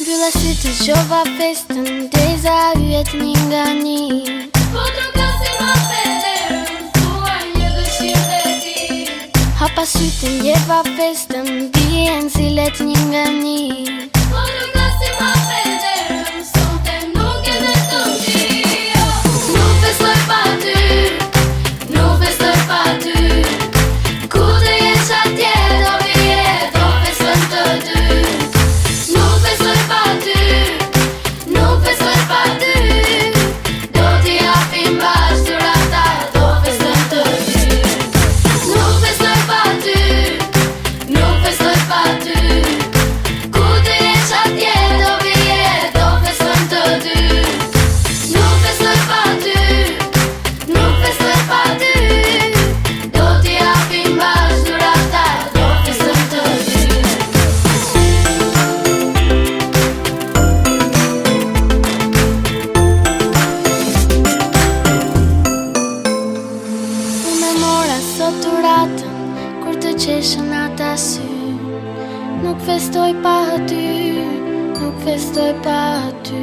Mbylla sy të qova festën, deza yjet një nga një. Po trokasim atëherë, thua një dëshirë dhe ti. Hapa sytë ndjeva festën, bien si let një nga një. Po trokasim atëherë, sonte nuk e beton ti. Nuk festoj pa ty, nuk festoj pa ty. Ku të jesh atje, do vije, do festojmë të dy. Kur të qeshën ata sy, nuk festoj pa ty, nuk festoj pa ty.